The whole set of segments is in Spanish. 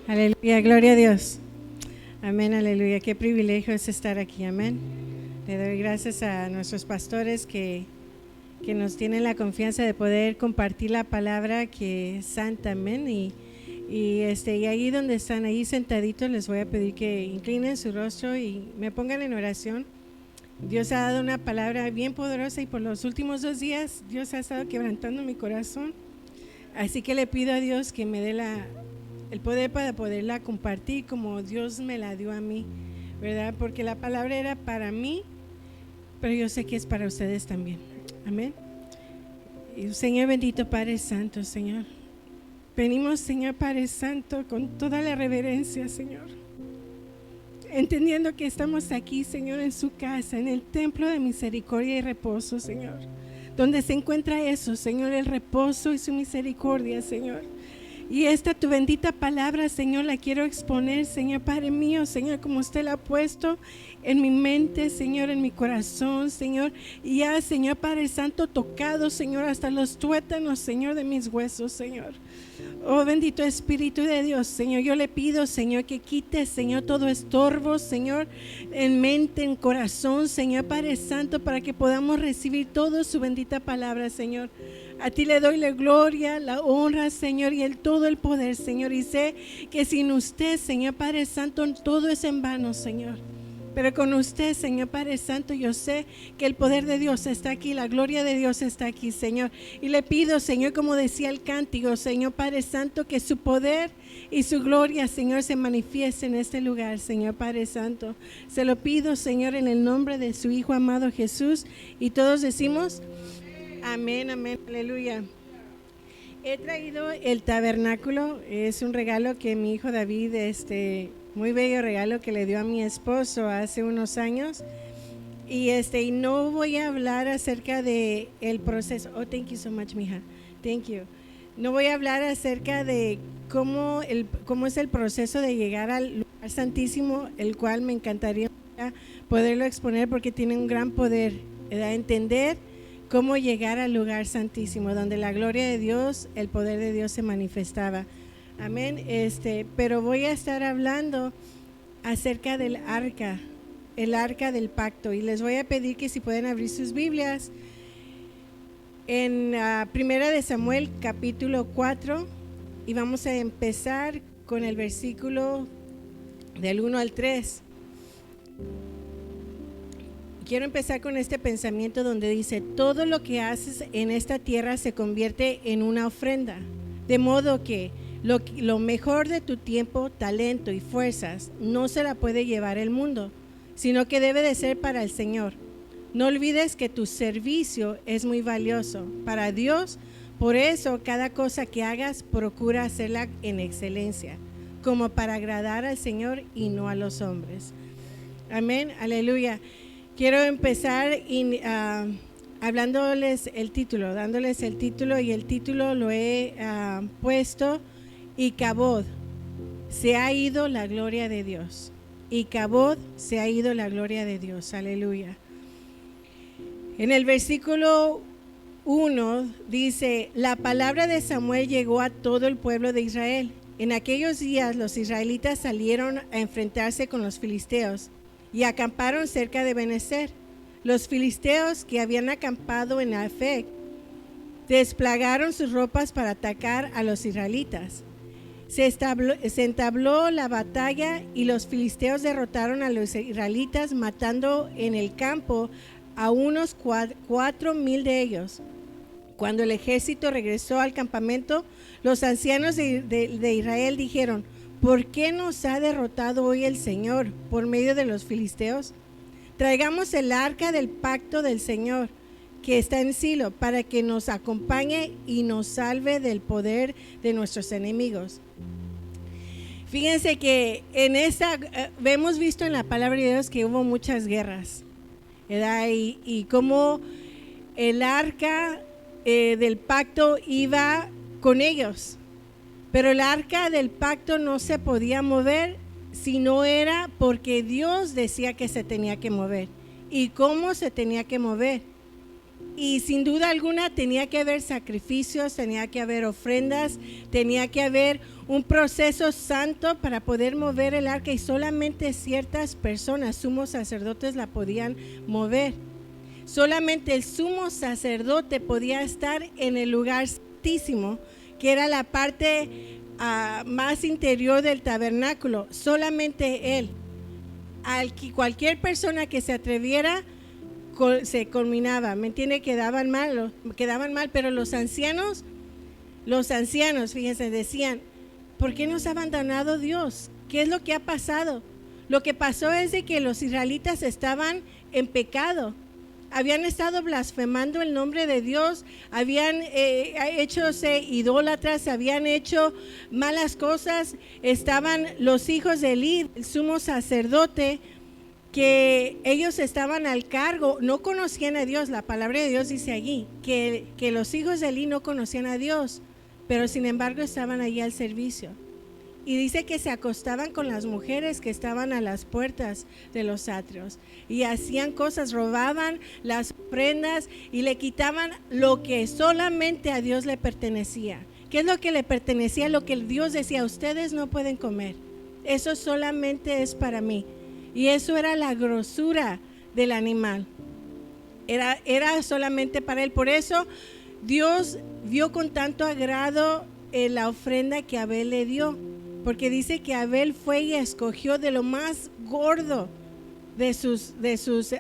Aleluya, gloria a Dios. Amén, aleluya. Qué privilegio es estar aquí, amén. Le doy gracias a nuestros pastores que nos tienen la confianza de poder compartir la palabra que es santa, amén. Y ahí donde están, ahí sentaditos, les voy a pedir que inclinen su rostro y me pongan en oración. Dios ha dado una palabra bien poderosa y por los últimos 2 días Dios ha estado quebrantando mi corazón. Así que le pido a Dios que me dé el poder para poderla compartir como Dios me la dio a mí, ¿verdad? Porque la palabra era para mí, pero yo sé que es para ustedes también. Amén. Y Señor bendito, Padre Santo, Señor. Venimos, Señor Padre Santo, con toda la reverencia, Señor. Entendiendo que estamos aquí, Señor, en su casa, en el templo de misericordia y reposo, Señor. Donde se encuentra eso, Señor, el reposo y su misericordia, Señor. Y esta tu bendita palabra, Señor, la quiero exponer, Señor, Padre mío, Señor, como usted la ha puesto en mi mente, Señor, en mi corazón, Señor. Y ya, Señor, Padre Santo, tocado, Señor, hasta los tuétanos, Señor, de mis huesos, Señor. Oh, bendito Espíritu de Dios, Señor, yo le pido, Señor, que quite, Señor, todo estorbo, Señor, en mente, en corazón, Señor, Padre Santo, para que podamos recibir toda su bendita palabra, Señor. A ti le doy la gloria, la honra, Señor, y todo el poder, Señor. Y sé que sin usted, Señor Padre Santo, todo es en vano, Señor. Pero con usted, Señor Padre Santo, yo sé que el poder de Dios está aquí, la gloria de Dios está aquí, Señor. Y le pido, Señor, como decía el cántico, Señor Padre Santo, que su poder y su gloria, Señor, se manifieste en este lugar, Señor Padre Santo. Se lo pido, Señor, en el nombre de su Hijo amado Jesús. Y todos decimos: amén, amén, aleluya. He traído el tabernáculo, es un regalo que mi hijo David, muy bello regalo que le dio a mi esposo hace unos años. Y no voy a hablar acerca de el proceso. Oh, thank you so much, mija. Thank you. No voy a hablar acerca de cómo es el proceso de llegar al lugar santísimo, el cual me encantaría poderlo exponer porque tiene un gran poder, ¿verdad? Entender cómo llegar al lugar santísimo, donde la gloria de Dios, el poder de Dios se manifestaba. Amén. Pero voy a estar hablando acerca del arca, el arca del pacto, y les voy a pedir que si pueden abrir sus Biblias en Primera de Samuel capítulo 4, y vamos a empezar con el versículo del 1 al 3. Quiero empezar con este pensamiento donde dice: todo lo que haces en esta tierra se convierte en una ofrenda, de modo que lo mejor de tu tiempo, talento y fuerzas no se la puede llevar el mundo, sino que debe de ser para el Señor. No olvides que tu servicio es muy valioso para Dios, por eso cada cosa que hagas procura hacerla en excelencia, como para agradar al Señor y no a los hombres. Amén, aleluya. Quiero empezar hablándoles el título, dándoles el título, y el título lo he puesto: Icabod, se ha ido la gloria de Dios. Icabod, se ha ido la gloria de Dios, aleluya. En el versículo 1 dice: la palabra de Samuel llegó a todo el pueblo de Israel. En aquellos días los israelitas salieron a enfrentarse con los filisteos y acamparon cerca de Benecer. Los filisteos que habían acampado en Afec desplagaron sus ropas para atacar a los israelitas. Se entabló la batalla y los filisteos derrotaron a los israelitas, matando en el campo a unos 4,000 de ellos. Cuando el ejército regresó al campamento, los ancianos de Israel dijeron: ¿por qué nos ha derrotado hoy el Señor por medio de los filisteos? Traigamos el arca del pacto del Señor, que está en Silo, para que nos acompañe y nos salve del poder de nuestros enemigos. Fíjense que hemos visto en la palabra de Dios que hubo muchas guerras, ¿verdad? Y cómo el arca del pacto iba con ellos. Pero el arca del pacto no se podía mover si no era porque Dios decía que se tenía que mover. ¿Y cómo se tenía que mover? Y sin duda alguna tenía que haber sacrificios, tenía que haber ofrendas, tenía que haber un proceso santo para poder mover el arca, y solamente ciertas personas, sumos sacerdotes, la podían mover. Solamente el sumo sacerdote podía estar en el lugar santísimo, que era la parte más interior del tabernáculo. Solamente él. Cualquier persona que se atreviera se culminaba, ¿me entiende? Quedaban mal, pero los ancianos, fíjense, decían: ¿por qué nos ha abandonado Dios? ¿Qué es lo que ha pasado? Lo que pasó es de que los israelitas estaban en pecado, habían estado blasfemando el nombre de Dios, habían hechose idólatras, habían hecho malas cosas. Estaban los hijos de Eli, el sumo sacerdote, que ellos estaban al cargo, no conocían a Dios. La palabra de Dios dice allí que los hijos de Eli no conocían a Dios, pero sin embargo estaban allí al servicio. Y dice que se acostaban con las mujeres que estaban a las puertas de los atrios y hacían cosas, robaban las ofrendas y le quitaban lo que solamente a Dios le pertenecía. ¿Qué es lo que le pertenecía? Lo que Dios decía: ustedes no pueden comer, eso solamente es para mí. Y eso era la grosura del animal, era solamente para él. Por eso Dios vio con tanto agrado la ofrenda que Abel le dio, porque dice que Abel fue y escogió de lo más gordo de sus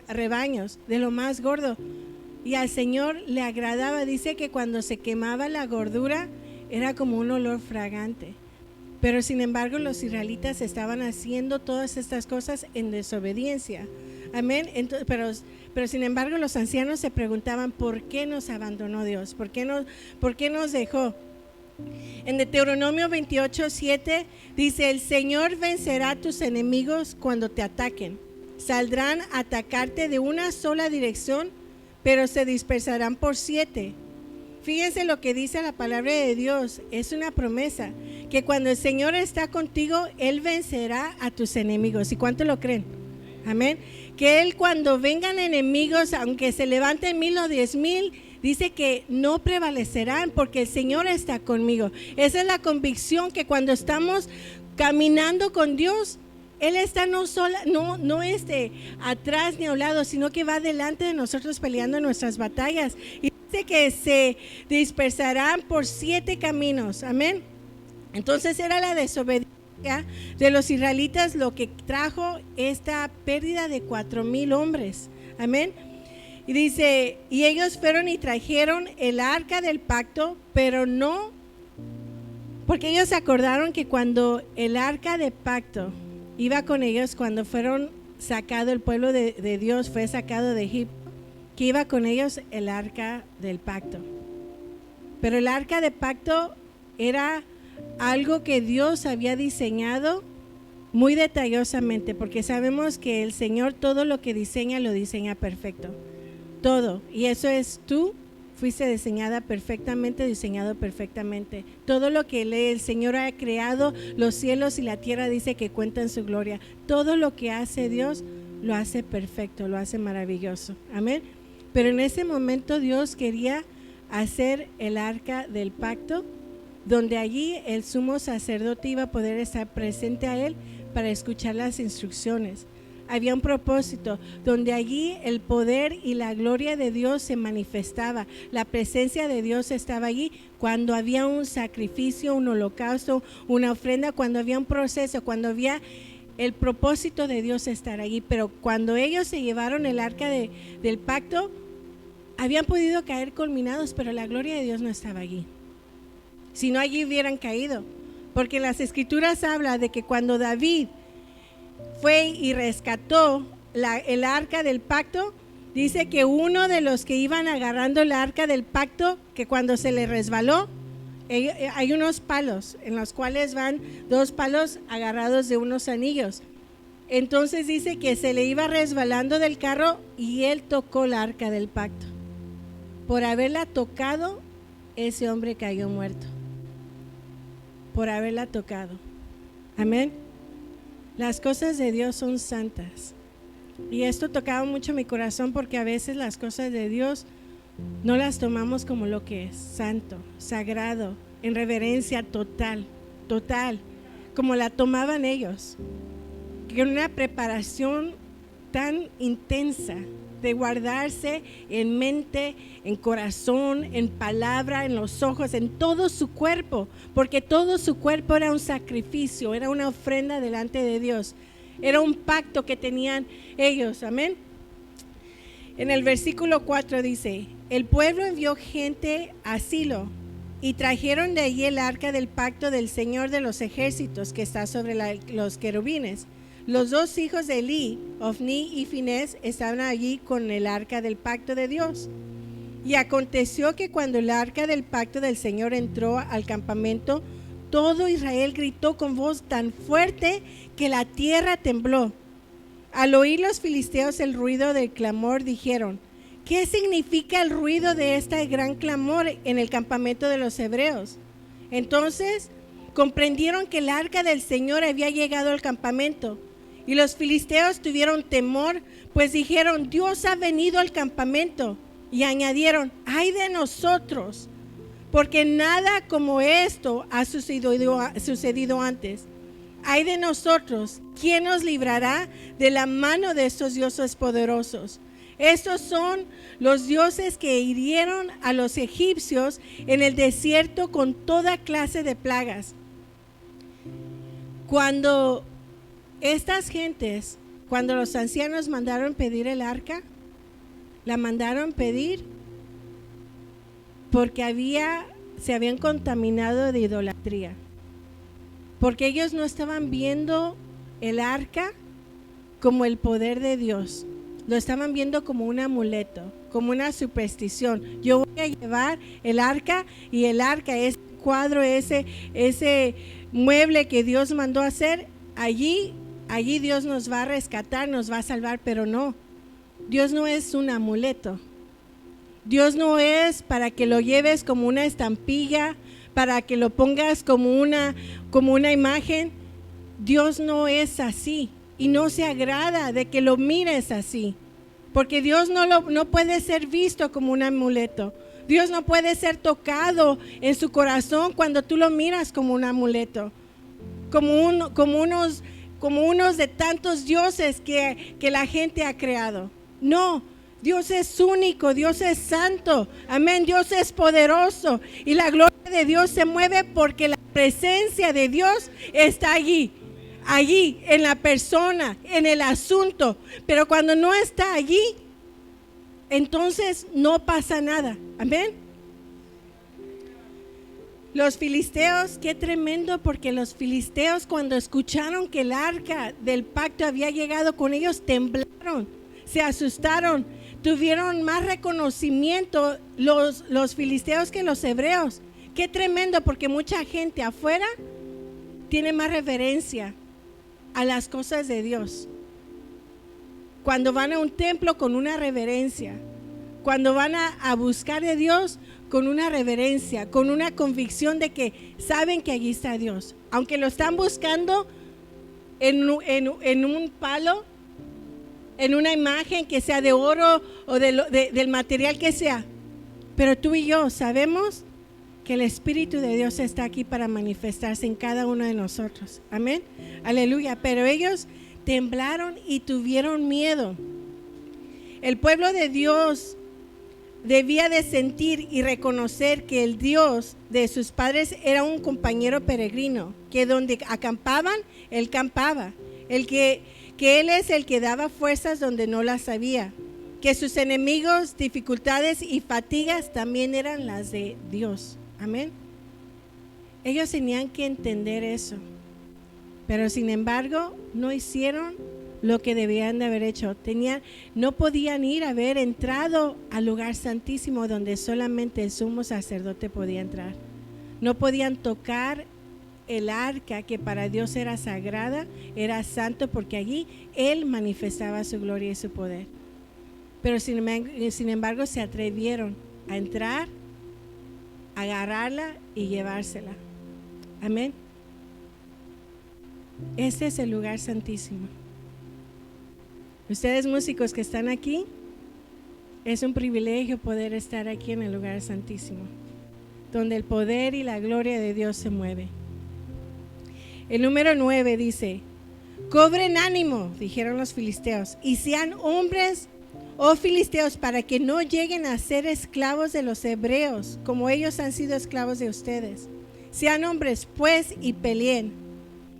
rebaños, de lo más gordo, y al Señor le agradaba. Dice que cuando se quemaba la gordura era como un olor fragante. Pero sin embargo los israelitas estaban haciendo todas estas cosas en desobediencia. Amén. Entonces, pero sin embargo los ancianos se preguntaban: ¿por qué nos abandonó Dios? ¿Por qué nos dejó? En Deuteronomio 28:7 dice: el Señor vencerá a tus enemigos cuando te ataquen. Saldrán a atacarte de una sola dirección, pero se dispersarán por 7. Fíjense lo que dice la palabra de Dios, es una promesa, que cuando el Señor está contigo, Él vencerá a tus enemigos. ¿Y cuánto lo creen? Amén. Que Él, cuando vengan enemigos, aunque se levanten 1000 o 10,000, dice que no prevalecerán, porque el Señor está conmigo. Esa es la convicción, que cuando estamos caminando con Dios, Él está no atrás ni a un lado, sino que va delante de nosotros peleando nuestras batallas. Y dice que se dispersarán por 7 caminos. Amén. Entonces era la desobediencia de los israelitas lo que trajo esta pérdida de 4,000 hombres. Amén. Y dice: y ellos fueron y trajeron el arca del pacto, pero no, porque ellos se acordaron que cuando el arca de pacto iba con ellos, cuando fueron sacado el pueblo de Dios, fue sacado de Egipto, que iba con ellos el arca del pacto. Pero el arca de pacto era algo que Dios había diseñado muy detallosamente, porque sabemos que el Señor todo lo que diseña lo diseña perfecto, todo. Y eso es: tú fuiste diseñada perfectamente, diseñado perfectamente. Todo lo que el Señor ha creado, los cielos y la tierra, dice que cuentan su gloria. Todo lo que hace Dios lo hace perfecto, lo hace maravilloso. Amén. Pero en ese momento Dios quería hacer el arca del pacto, donde allí el sumo sacerdote iba a poder estar presente a él para escuchar las instrucciones. Había un propósito, donde allí el poder y la gloria de Dios se manifestaba. La presencia de Dios estaba allí cuando había un sacrificio, un holocausto, una ofrenda, cuando había un proceso, cuando había el propósito de Dios estar allí. Pero cuando ellos se llevaron el arca del pacto, habían podido caer culminados, pero la gloria de Dios no estaba allí. Si no, allí hubieran caído, porque las escrituras habla de que cuando David fue y rescató el arca del pacto, dice que uno de los que iban agarrando el arca del pacto, que cuando se le resbaló, hay unos palos en los cuales van 2 palos agarrados de unos anillos. Entonces dice que se le iba resbalando del carro y él tocó el arca del pacto. Por haberla tocado, ese hombre cayó muerto. Por haberla tocado. Amén. Las cosas de Dios son santas. Y esto tocaba mucho mi corazón, porque a veces las cosas de Dios no las tomamos como lo que es, santo, sagrado, en reverencia total, como la tomaban ellos, que una preparación tan intensa de guardarse en mente, en corazón, en palabra, en los ojos, en todo su cuerpo, porque todo su cuerpo era un sacrificio, era una ofrenda delante de Dios, era un pacto que tenían ellos, amén. En el versículo 4 dice: el pueblo envió gente a Silo y trajeron de allí el arca del pacto del Señor de los ejércitos que está sobre los querubines. Los dos hijos de Elí, Ofni y Finés, estaban allí con el arca del pacto de Dios. Y aconteció que cuando el arca del pacto del Señor entró al campamento, todo Israel gritó con voz tan fuerte que la tierra tembló. Al oír los filisteos el ruido del clamor, dijeron: ¿qué significa el ruido de este gran clamor en el campamento de los hebreos? Entonces comprendieron que el arca del Señor había llegado al campamento. Y los filisteos tuvieron temor, pues dijeron: Dios ha venido al campamento. Y añadieron: ay de nosotros, porque nada como esto ha sucedido antes. Ay de nosotros, ¿quién nos librará de la mano de estos dioses poderosos? Estos son los dioses que hirieron a los egipcios en el desierto con toda clase de plagas. Cuando estas gentes, cuando los ancianos mandaron pedir el arca, la mandaron pedir porque se habían contaminado de idolatría. Porque ellos no estaban viendo el arca como el poder de Dios, lo estaban viendo como un amuleto, como una superstición. Yo voy a llevar el arca, y el arca, ese cuadro, ese mueble que Dios mandó hacer, allí Dios nos va a rescatar, nos va a salvar. Pero no, Dios no es un amuleto. Dios no es para que lo lleves como una estampilla, para que lo pongas como una imagen. Dios no es así y no se agrada de que lo mires así, porque Dios no puede ser visto como un amuleto. Dios no puede ser tocado en su corazón cuando tú lo miras como un amuleto, como unos de tantos dioses que la gente ha creado. No, Dios es único, Dios es santo, amén. Dios es poderoso y la gloria de Dios se mueve porque la presencia de Dios está allí en la persona, en el asunto. Pero cuando no está allí, entonces no pasa nada, amén. Los filisteos, qué tremendo, porque los filisteos, cuando escucharon que el arca del pacto había llegado con ellos, temblaron, se asustaron, tuvieron más reconocimiento los filisteos que los hebreos. Qué tremendo, porque mucha gente afuera tiene más reverencia a las cosas de Dios. Cuando van a un templo, con una reverencia. Cuando van a buscar de Dios, con una reverencia, con una convicción de que saben que allí está Dios. Aunque lo están buscando en un palo, en una imagen que sea de oro o del material que sea. Pero tú y yo sabemos que el Espíritu de Dios está aquí para manifestarse en cada uno de nosotros. Amén. Aleluya. Pero ellos temblaron y tuvieron miedo. El pueblo de Dios debía de sentir y reconocer que el Dios de sus padres era un compañero peregrino, que donde acampaban, Él campaba. Que Él es el que daba fuerzas donde no las había. Que sus enemigos, dificultades y fatigas también eran las de Dios. Amén. Ellos tenían que entender eso. Pero sin embargo, no hicieron lo que debían de haber hecho. No podían ir a haber entrado al lugar santísimo donde solamente el sumo sacerdote podía entrar. No podían tocar el arca, que para Dios era sagrada, era santo, porque allí Él manifestaba su gloria y su poder. Pero sin embargo se atrevieron a entrar, agarrarla y llevársela. Amén. Este es el lugar santísimo. Ustedes músicos que están aquí, Es un privilegio poder estar aquí en el lugar santísimo, donde el poder y la gloria de Dios se mueve. El número 9 dice: cobren ánimo, dijeron los filisteos, y sean hombres, oh filisteos, para que no lleguen a ser esclavos de los hebreos, como ellos han sido esclavos de ustedes. Sean hombres, pues, y peleen.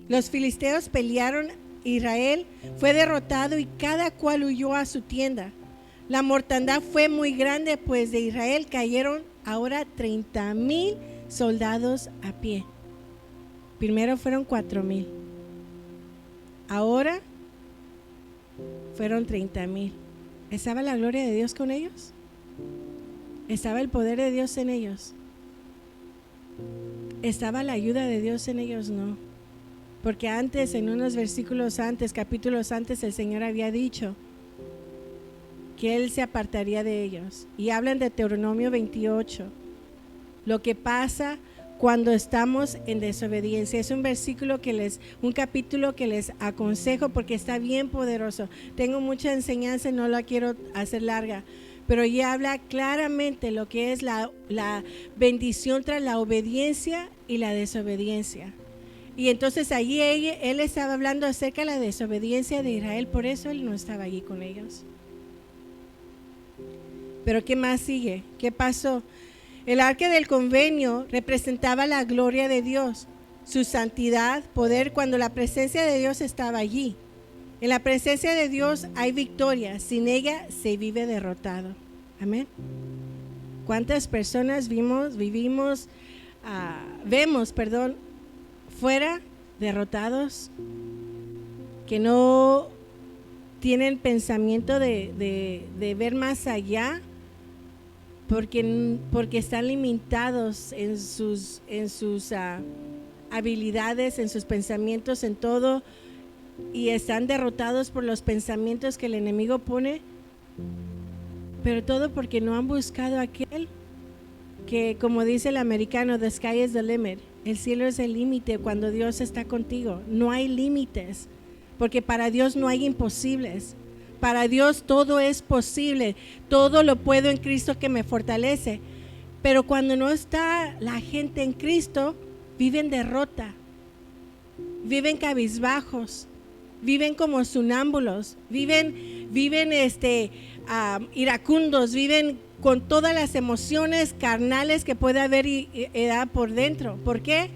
Los filisteos pelearon, Israel fue derrotado y cada cual huyó a su tienda. La mortandad fue muy grande, pues de Israel cayeron ahora 30,000 soldados a pie. Primero fueron 4,000. Ahora fueron 30,000. ¿Estaba la gloria de Dios con ellos? ¿Estaba el poder de Dios en ellos? ¿Estaba la ayuda de Dios en ellos? No. Porque antes, en unos versículos antes, capítulos antes, el Señor había dicho que Él se apartaría de ellos. Y hablan de Deuteronomio 28. Lo que pasa cuando estamos en desobediencia. Es un versículo un capítulo que les aconsejo porque está bien poderoso. Tengo mucha enseñanza y no la quiero hacer larga, pero ya habla claramente lo que es la bendición tras la obediencia y la desobediencia. Y entonces allí él estaba hablando acerca de la desobediencia de Israel, por eso él no estaba allí con ellos. Pero ¿qué más sigue? ¿Qué pasó? El arca del convenio representaba la gloria de Dios, su santidad, poder, cuando la presencia de Dios estaba allí. En la presencia de Dios hay victoria, sin ella se vive derrotado. Amén. ¿Cuántas personas vemos fuera derrotados, que no tienen pensamiento de ver más allá? Porque están limitados en sus habilidades, en sus pensamientos, en todo, y están derrotados por los pensamientos que el enemigo pone, pero todo porque no han buscado a aquel que, como dice el americano, the sky is the limit. El cielo es el límite cuando Dios está contigo. No hay límites, porque para Dios no hay imposibles. Para Dios todo es posible, todo lo puedo en Cristo que me fortalece. Pero cuando no está la gente en Cristo, viven derrota, viven cabizbajos, viven como sonámbulos, viven iracundos, viven con todas las emociones carnales que puede haber por dentro. ¿Por qué?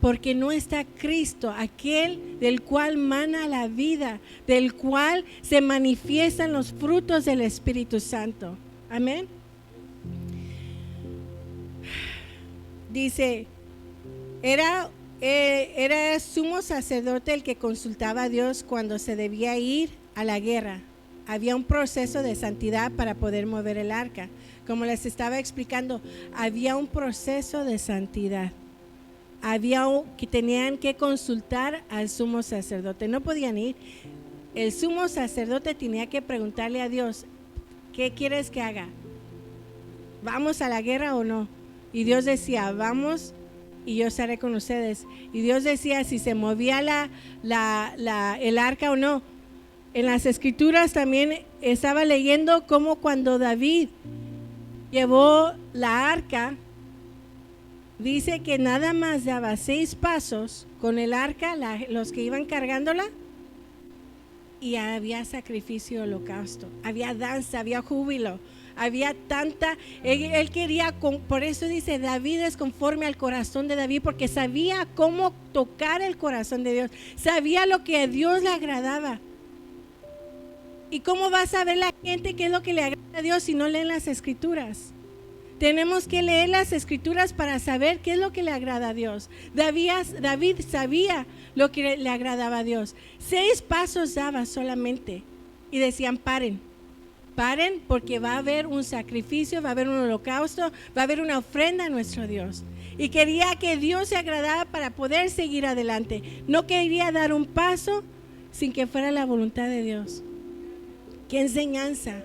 Porque no está Cristo, aquel del cual mana la vida, del cual se manifiestan los frutos del Espíritu Santo. Amén. Dice, era sumo sacerdote el que consultaba a Dios cuando se debía ir a la guerra. Había un proceso de santidad para poder mover el arca. Como les estaba explicando, había un proceso de santidad. Que tenían que consultar al sumo sacerdote, no podían ir. El sumo sacerdote tenía que preguntarle a Dios: ¿qué quieres que haga? ¿Vamos a la guerra o no? Y Dios decía: vamos y yo estaré con ustedes. Y Dios decía si se movía el arca o no. En las escrituras también estaba leyendo cómo cuando David llevó la arca, dice que nada más daba 6 pasos con el arca, los que iban cargándola, y había sacrificio, holocausto, había danza, había júbilo, había tanta, él quería, por eso dice, David es conforme al corazón de David, porque sabía cómo tocar el corazón de Dios, sabía lo que a Dios le agradaba. ¿Y cómo va a saber la gente qué es lo que le agrada a Dios si no leen las escrituras? Tenemos que leer las escrituras para saber qué es lo que le agrada a Dios. David sabía lo que le agradaba a Dios. 6 pasos daba solamente y decían: paren porque va a haber un sacrificio, va a haber un holocausto, va a haber una ofrenda a nuestro Dios. Y quería que Dios se agradara para poder seguir adelante. No quería dar un paso sin que fuera la voluntad de Dios. Qué enseñanza,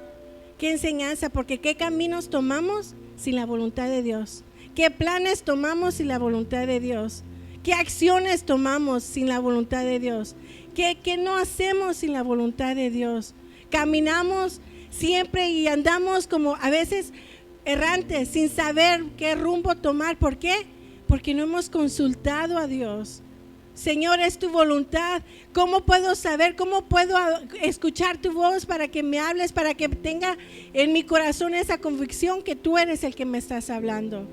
porque qué caminos tomamos sin la voluntad de Dios, qué planes tomamos sin la voluntad de Dios, qué acciones tomamos sin la voluntad de Dios, qué no hacemos sin la voluntad de Dios. Caminamos siempre y andamos como a veces errantes, sin saber qué rumbo tomar. ¿Por qué? Porque no hemos consultado a Dios. Señor, es tu voluntad. ¿Cómo puedo saber? ¿Cómo puedo escuchar tu voz para que me hables, para que tenga en mi corazón esa convicción que tú eres el que me estás hablando?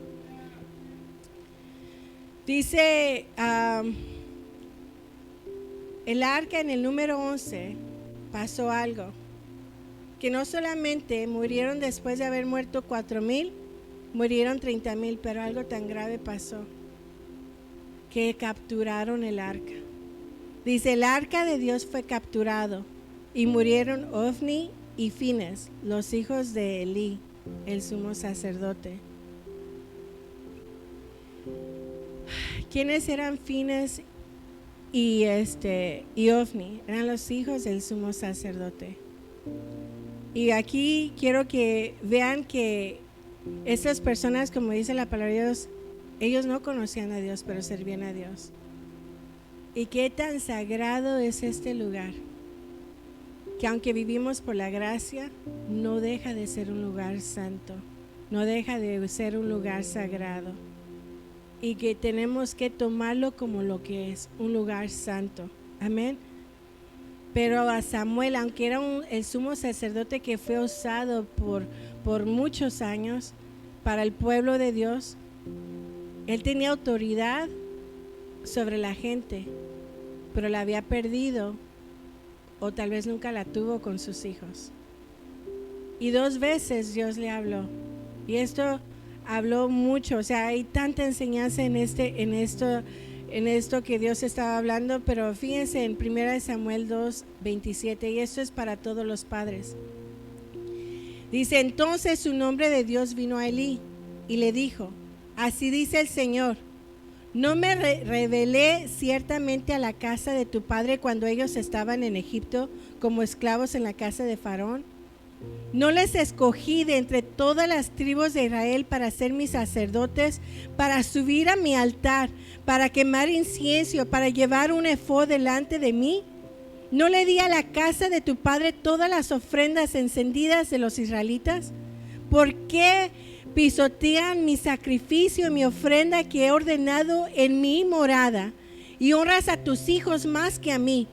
Dice el arca en el número 11, pasó algo. Que no solamente murieron después de haber muerto 4,000, murieron 30,000, pero algo tan grave pasó, que capturaron el arca. Dice, el arca de Dios fue capturado y murieron Ofni y Fines, los hijos de Elí, el sumo sacerdote. ¿Quiénes eran Fines y Ofni? Eran los hijos del sumo sacerdote. Y aquí quiero que vean que estas personas, como dice la palabra de Dios, ellos no conocían a Dios, pero servían a Dios. Y qué tan sagrado es este lugar, que aunque vivimos por la gracia, no deja de ser un lugar santo, no deja de ser un lugar sagrado. Y que tenemos que tomarlo como lo que es, un lugar santo. Amén. Pero a Samuel, aunque era el sumo sacerdote que fue usado por muchos años para el pueblo de Dios, él tenía autoridad sobre la gente, pero la había perdido o tal vez nunca la tuvo con sus hijos. Y 2 veces Dios le habló. Y esto habló mucho, o sea, hay tanta enseñanza en esto que Dios estaba hablando, pero fíjense en 1 Samuel 2:27, y esto es para todos los padres. Dice, entonces un hombre de Dios vino a Elí y le dijo, así dice el Señor, ¿no me revelé ciertamente a la casa de tu padre cuando ellos estaban en Egipto como esclavos en la casa de Faraón? ¿No les escogí de entre todas las tribus de Israel para ser mis sacerdotes, para subir a mi altar, para quemar incienso, para llevar un efod delante de mí? ¿No le di a la casa de tu padre todas las ofrendas encendidas de los israelitas? ¿Por qué pisotean mi sacrificio y mi ofrenda que he ordenado en mi morada? Y honras a tus hijos más que a mí,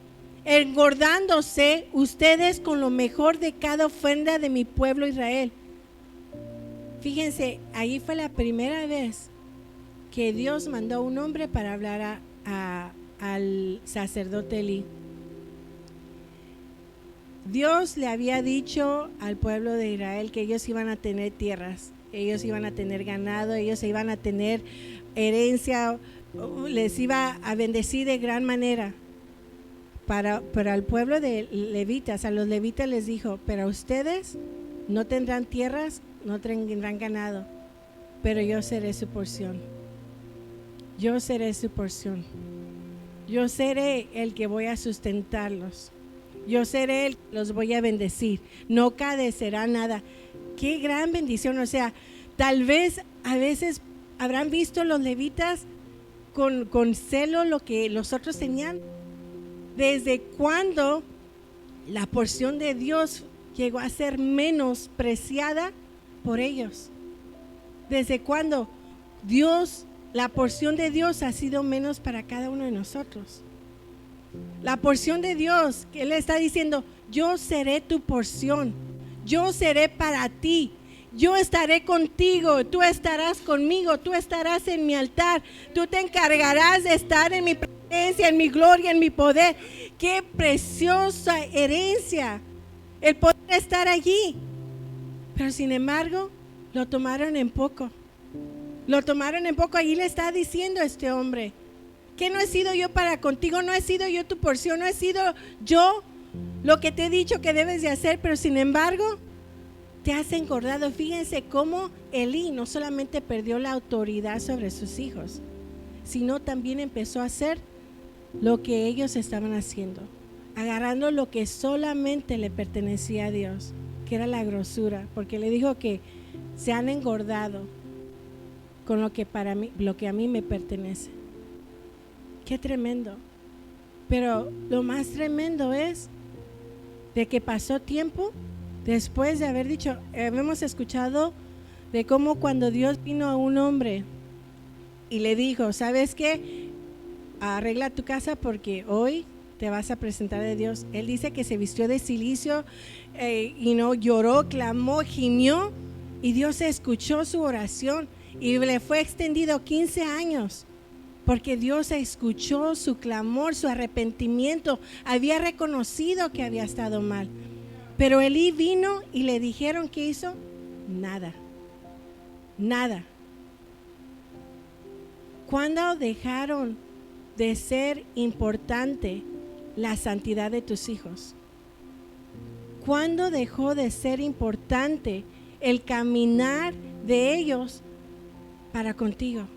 engordándose ustedes con lo mejor de cada ofrenda de mi pueblo Israel. Fíjense, ahí fue la primera vez que Dios mandó a un hombre para hablar al sacerdote Elí. Dios le había dicho al pueblo de Israel que ellos iban a tener tierras, ellos iban a tener ganado, ellos iban a tener herencia, les iba a bendecir de gran manera. Para el pueblo de levitas, a los levitas les dijo, pero ustedes no tendrán tierras, no tendrán ganado, pero yo seré su porción. Yo seré su porción. Yo seré el que voy a sustentarlos. Yo seré el que los voy a bendecir. No carecerá nada. Qué gran bendición. O sea, tal vez a veces habrán visto los levitas con celo lo que los otros tenían. ¿Desde cuándo la porción de Dios llegó a ser menospreciada por ellos? ¿Desde cuándo la porción de Dios ha sido menos para cada uno de nosotros? La porción de Dios, que Él está diciendo, yo seré tu porción, yo seré para ti, yo estaré contigo, tú estarás conmigo, tú estarás en mi altar, tú te encargarás de estar en mi presencia, en mi gloria, en mi poder. Qué preciosa herencia el poder estar allí. Pero sin embargo, lo tomaron en poco. Lo tomaron en poco. Allí le está diciendo a este hombre, que no he sido yo para contigo, no he sido yo tu porción, no he sido yo lo que te he dicho que debes de hacer, pero sin embargo te has engordado. Fíjense cómo Elí no solamente perdió la autoridad sobre sus hijos, sino también empezó a hacer lo que ellos estaban haciendo, agarrando lo que solamente le pertenecía a Dios, que era la grosura, porque le dijo que se han engordado con lo que a mí me pertenece. Qué tremendo. Pero lo más tremendo es de que pasó tiempo Después de haber dicho, hemos escuchado de cómo cuando Dios vino a un hombre y le dijo, ¿sabes qué? Arregla tu casa porque hoy te vas a presentar a Dios. Él dice que se vistió de cilicio y no lloró, clamó, gimió, y Dios escuchó su oración y le fue extendido 15 años. Porque Dios escuchó su clamor, su arrepentimiento, había reconocido que había estado mal. Pero Elí vino y le dijeron, ¿qué hizo? Nada, nada. ¿Cuándo dejaron de ser importante la santidad de tus hijos? ¿Cuándo dejó de ser importante el caminar de ellos para contigo?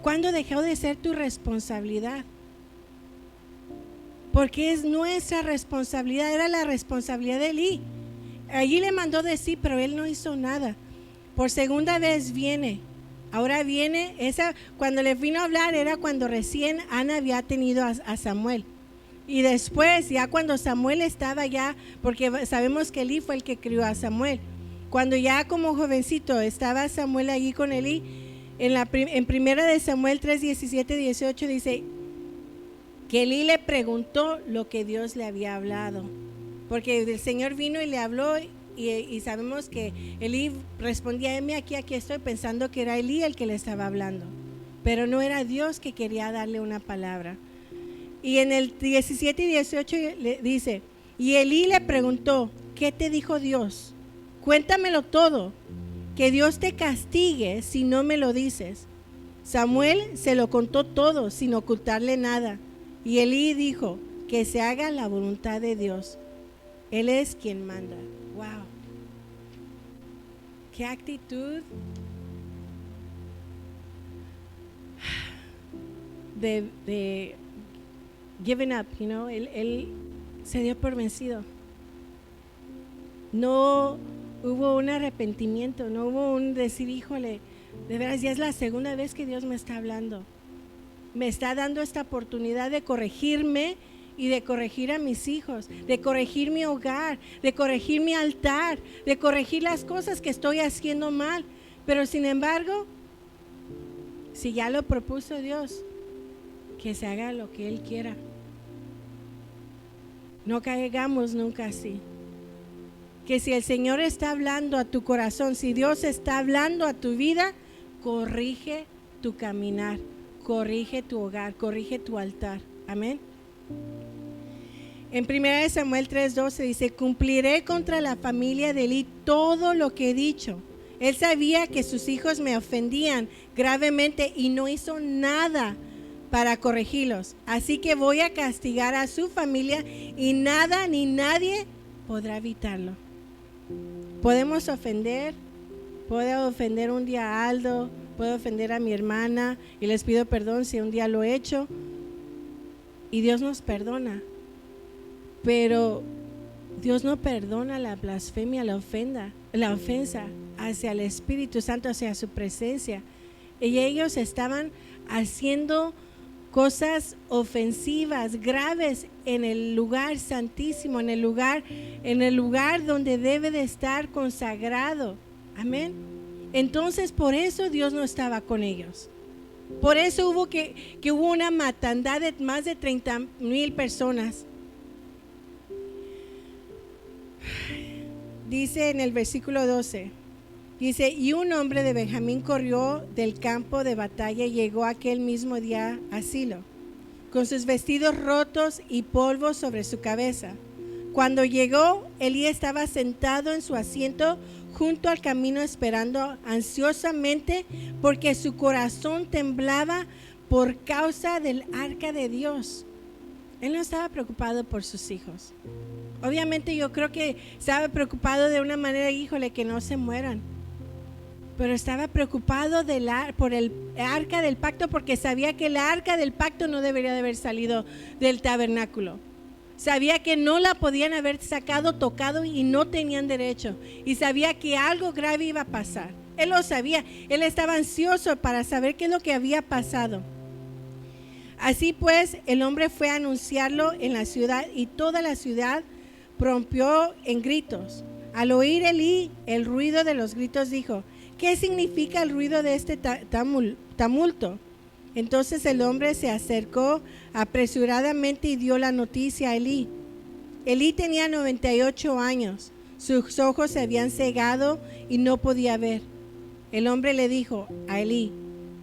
¿Cuándo dejó de ser tu responsabilidad? Porque es nuestra responsabilidad, era la responsabilidad de Elí. Allí le mandó decir, pero él no hizo nada. Por segunda vez viene. Ahora viene, cuando le vino a hablar era cuando recién Ana había tenido a Samuel. Y después, ya cuando Samuel estaba ya, porque sabemos que Elí fue el que crió a Samuel. Cuando ya como jovencito estaba Samuel allí con Elí, en primera de Samuel 3, 17, 18 dice que Elí le preguntó lo que Dios le había hablado, porque el Señor vino y le habló y sabemos que Elí respondía, aquí estoy, pensando que era Elí el que le estaba hablando, pero no era Dios que quería darle una palabra. Y en el 17 y 18 le dice, y Elí le preguntó, ¿qué te dijo Dios? Cuéntamelo todo. Que Dios te castigue si no me lo dices. Samuel se lo contó todo sin ocultarle nada. Y Elí dijo, que se haga la voluntad de Dios. Él es quien manda. Wow. Qué actitud de giving up, él se dio por vencido. No hubo un arrepentimiento, no hubo un decir, híjole, de veras ya es la segunda vez que Dios me está hablando, me está dando esta oportunidad de corregirme y de corregir a mis hijos, de corregir mi hogar, de corregir mi altar, de corregir las cosas que estoy haciendo mal. Pero sin embargo, si ya lo propuso Dios, que se haga lo que Él quiera. No caigamos nunca así. Que si el Señor está hablando a tu corazón, si Dios está hablando a tu vida, corrige tu caminar, corrige tu hogar, corrige tu altar. Amén. En 1 Samuel 3:12 dice, cumpliré contra la familia de Elí todo lo que he dicho. Él sabía que sus hijos me ofendían gravemente y no hizo nada para corregirlos. Así que voy a castigar a su familia y nada ni nadie podrá evitarlo. Podemos ofender, puedo ofender un día a Aldo, puedo ofender a mi hermana y les pido perdón si un día lo he hecho y Dios nos perdona, pero Dios no perdona la blasfemia, la ofensa hacia el Espíritu Santo, hacia su presencia. Y ellos estaban haciendo cosas ofensivas, graves en el lugar santísimo, en el lugar donde debe de estar consagrado. Amén. Entonces por eso Dios no estaba con ellos. Por eso hubo una matandad de más de 30,000 personas. Dice en el versículo 12, dice, y un hombre de Benjamín corrió del campo de batalla y llegó aquel mismo día a Silo, con sus vestidos rotos y polvo sobre su cabeza. Cuando llegó, Elí estaba sentado en su asiento junto al camino esperando ansiosamente porque su corazón temblaba por causa del arca de Dios. Él no estaba preocupado por sus hijos. Obviamente yo creo que estaba preocupado de una manera, híjole, que no se mueran. Pero estaba preocupado por el arca del pacto porque sabía que el arca del pacto no debería de haber salido del tabernáculo. Sabía que no la podían haber sacado, tocado y no tenían derecho. Y sabía que algo grave iba a pasar. Él lo sabía. Él estaba ansioso para saber qué es lo que había pasado. Así pues, el hombre fue a anunciarlo en la ciudad y toda la ciudad rompió en gritos. Al oír Elí el ruido de los gritos, dijo: ¿qué significa el ruido de este tumulto? Entonces el hombre se acercó apresuradamente y dio la noticia a Elí. Elí tenía 98 años, sus ojos se habían cegado y no podía ver. El hombre le dijo a Elí: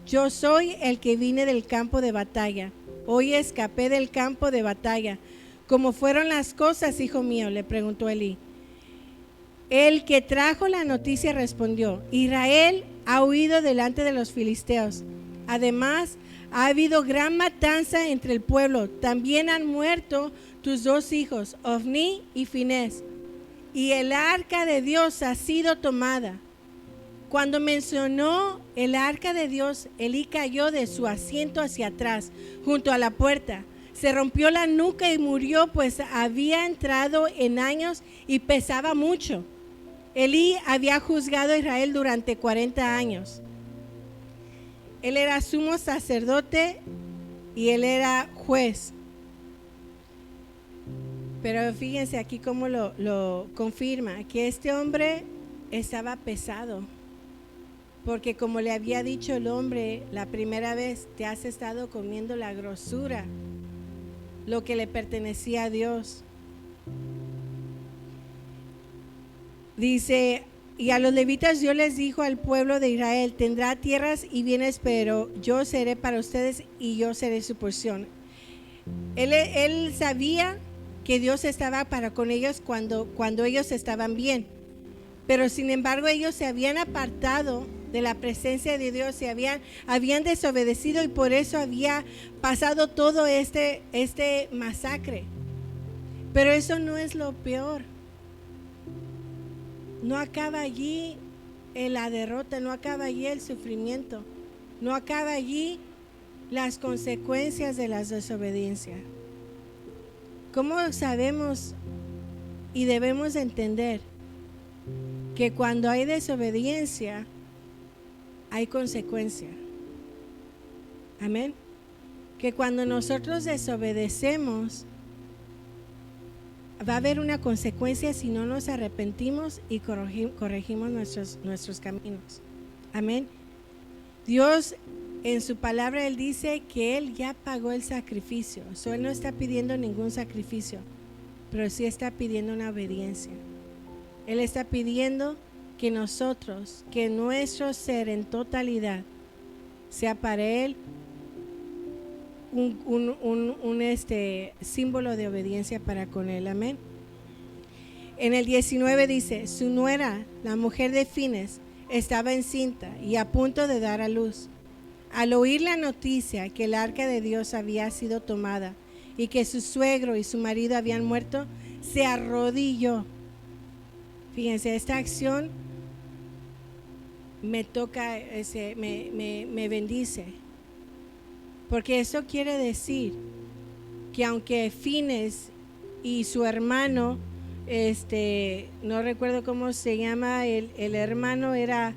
yo soy el que vine del campo de batalla. Hoy escapé del campo de batalla. ¿Cómo fueron las cosas, hijo mío?, le preguntó Elí. El que trajo la noticia respondió: Israel ha huido delante de los filisteos. Además, ha habido gran matanza entre el pueblo. También han muerto tus dos hijos, Ofni y Finés. Y el arca de Dios ha sido tomada. Cuando mencionó el arca de Dios, Elí cayó de su asiento hacia atrás, junto a la puerta. Se rompió la nuca y murió, pues había entrado en años y pesaba mucho. Elí había juzgado a Israel durante 40 años. Él era sumo sacerdote y él era juez. Pero fíjense aquí cómo lo confirma, que este hombre estaba pesado. Porque como le había dicho el hombre la primera vez, te has estado comiendo la grosura, lo que le pertenecía a Dios. Dice: y a los levitas Dios les dijo al pueblo de Israel: tendrá tierras y bienes, pero yo seré para ustedes y yo seré su porción. Él sabía que Dios estaba para con ellos cuando ellos estaban bien, pero sin embargo ellos se habían apartado de la presencia de Dios, se habían desobedecido, y por eso había pasado todo este masacre. Pero eso no es lo peor. No acaba allí la derrota, no acaba allí el sufrimiento, no acaba allí las consecuencias de la desobediencia. ¿Cómo sabemos y debemos entender que cuando hay desobediencia hay consecuencia? Amén. Que cuando nosotros desobedecemos va a haber una consecuencia si no nos arrepentimos y corregimos nuestros caminos. Amén. Dios en su palabra, Él dice que Él ya pagó el sacrificio. Él no está pidiendo ningún sacrificio, pero sí está pidiendo una obediencia. Él está pidiendo que nosotros, que nuestro ser en totalidad sea para Él un símbolo de obediencia para con Él. Amén. En el 19 dice: su nuera, la mujer de Finés, estaba encinta y a punto de dar a luz. Al oír la noticia que el arca de Dios había sido tomada y que su suegro y su marido habían muerto, se arrodilló. Fíjense, esta acción me toca, me bendice, porque eso quiere decir que aunque Finés y su hermano, no recuerdo cómo se llama, el hermano era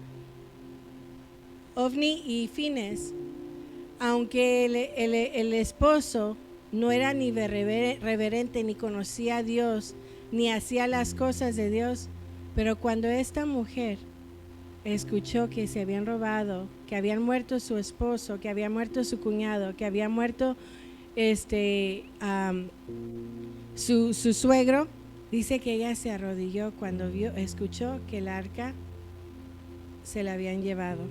Ofni y Finés, aunque el esposo no era ni reverente, ni conocía a Dios, ni hacía las cosas de Dios, pero cuando esta mujer escuchó que se habían robado, que habían muerto su esposo, que había muerto su cuñado, que había muerto su suegro, dice que ella se arrodilló cuando escuchó que el arca se la habían llevado.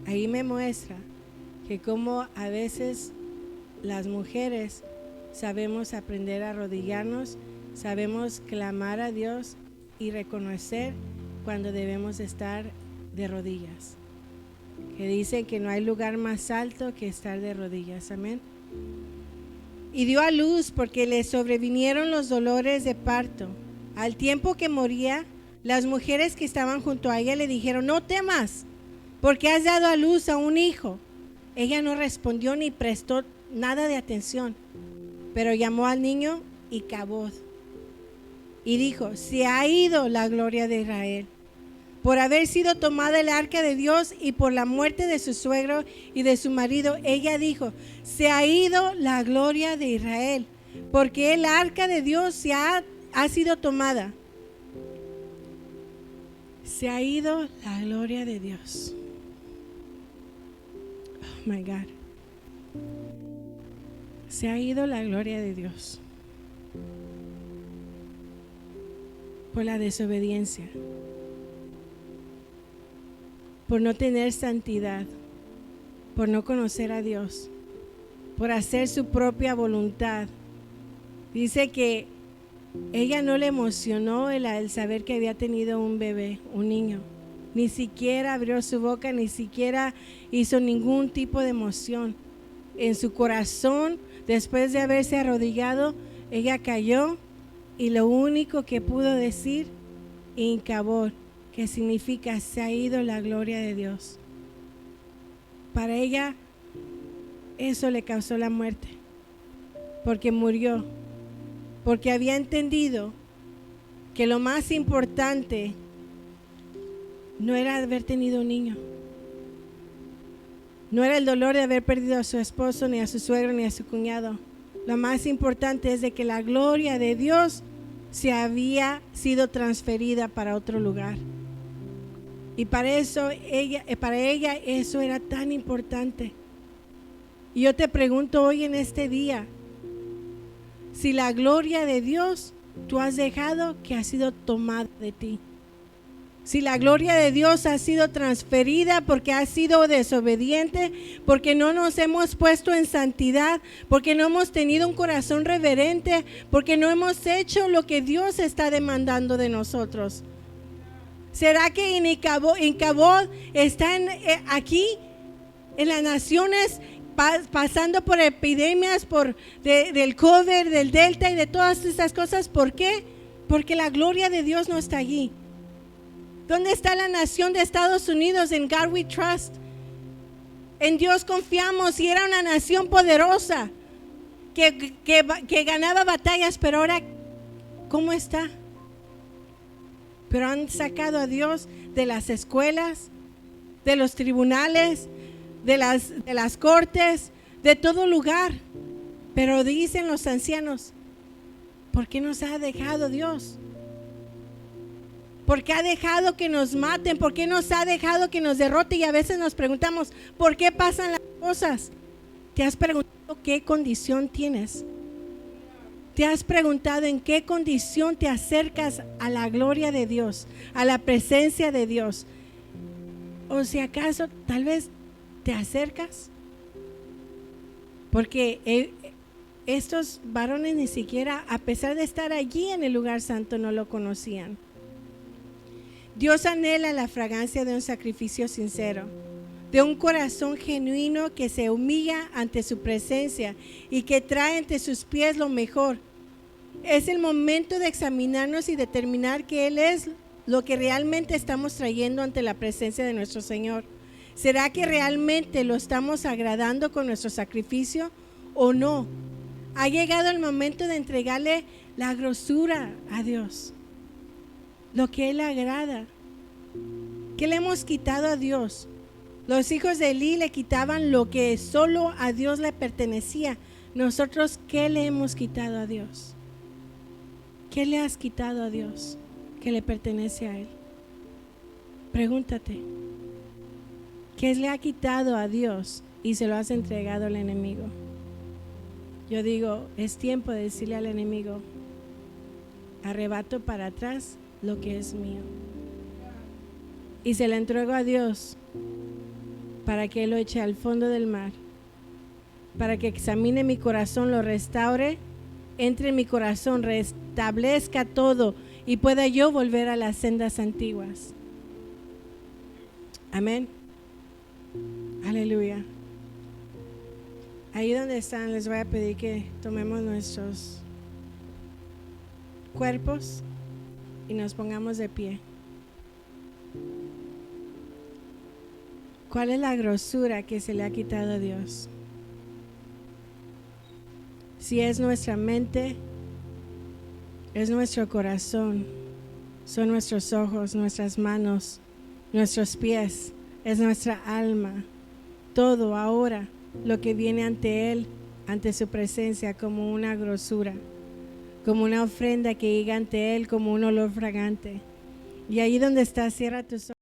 Ahí me muestra que como a veces las mujeres sabemos aprender a arrodillarnos, sabemos clamar a Dios y reconocer cuando debemos estar de rodillas, que dicen que no hay lugar más alto que estar de rodillas. Amén. Y dio a luz porque le sobrevinieron los dolores de parto. Al tiempo que moría, las mujeres que estaban junto a ella le dijeron: no temas, porque has dado a luz a un hijo. Ella no respondió ni prestó nada de atención, pero llamó al niño Icabod y dijo: se ha ido la gloria de Israel, por haber sido tomada el arca de Dios y por la muerte de su suegro y de su marido. Ella dijo: se ha ido la gloria de Israel, porque el arca de Dios ha sido tomada. Se ha ido la gloria de Dios. Oh my God. Se ha ido la gloria de Dios por la desobediencia, por no tener santidad, por no conocer a Dios, por hacer su propia voluntad. Dice que ella no le emocionó el saber que había tenido un bebé, un niño. Ni siquiera abrió su boca, ni siquiera hizo ningún tipo de emoción. En su corazón, después de haberse arrodillado, ella cayó y lo único que pudo decir, Incabod, que significa se ha ido la gloria de Dios. Para ella eso le causó la muerte, porque murió, porque había entendido que lo más importante no era haber tenido un niño, no era el dolor de haber perdido a su esposo, ni a su suegro, ni a su cuñado. Lo más importante es de que la gloria de Dios se había sido transferida para otro lugar. Y para ella eso era tan importante. Y yo te pregunto hoy en este día, si la gloria de Dios tú has dejado que ha sido tomada de ti. Si la gloria de Dios ha sido transferida porque has sido desobediente, porque no nos hemos puesto en santidad, porque no hemos tenido un corazón reverente, porque no hemos hecho lo que Dios está demandando de nosotros. ¿Será que Incabod está aquí en las naciones pasando por epidemias del COVID, del Delta y de todas esas cosas? ¿Por qué? Porque la gloria de Dios no está allí. ¿Dónde está la nación de Estados Unidos? En God we trust. En Dios confiamos, y era una nación poderosa que ganaba batallas, pero ahora, ¿cómo está? Pero han sacado a Dios de las escuelas, de los tribunales, de las cortes, de todo lugar. Pero dicen los ancianos, ¿por qué nos ha dejado Dios? ¿Por qué ha dejado que nos maten? ¿Por qué nos ha dejado que nos derrote? Y a veces nos preguntamos, ¿por qué pasan las cosas? ¿Te has preguntado qué condición tienes? ¿Te has preguntado en qué condición te acercas a la gloria de Dios, a la presencia de Dios? O si acaso tal vez te acercas, porque estos varones ni siquiera, a pesar de estar allí en el lugar santo, no lo conocían. Dios anhela la fragancia de un sacrificio sincero, de un corazón genuino que se humilla ante su presencia y que trae ante sus pies lo mejor. Es el momento de examinarnos y determinar que Él es lo que realmente estamos trayendo ante la presencia de nuestro Señor. ¿Será que realmente lo estamos agradando con nuestro sacrificio o no? Ha llegado el momento de entregarle la grosura a Dios, lo que Él agrada. ¿Qué le hemos quitado a Dios? Los hijos de Elí le quitaban lo que solo a Dios le pertenecía. Nosotros, ¿qué le hemos quitado a Dios? ¿Qué le has quitado a Dios que le pertenece a Él? Pregúntate, ¿qué le ha quitado a Dios y se lo has entregado al enemigo? Yo digo, es tiempo de decirle al enemigo, arrebato para atrás lo que es mío. Y se lo entrego a Dios para que Él lo eche al fondo del mar, para que examine mi corazón, lo restaure, entre en mi corazón, restablezca todo y pueda yo volver a las sendas antiguas. Amén. Aleluya. Ahí donde están, les voy a pedir que tomemos nuestros cuerpos y nos pongamos de pie. ¿Cuál es la grosura que se le ha quitado a Dios? Si es nuestra mente, es nuestro corazón, son nuestros ojos, nuestras manos, nuestros pies, es nuestra alma, todo ahora lo que viene ante Él, ante su presencia, como una grosura, como una ofrenda que llega ante Él como un olor fragante. Y ahí donde estás, cierra tus ojos.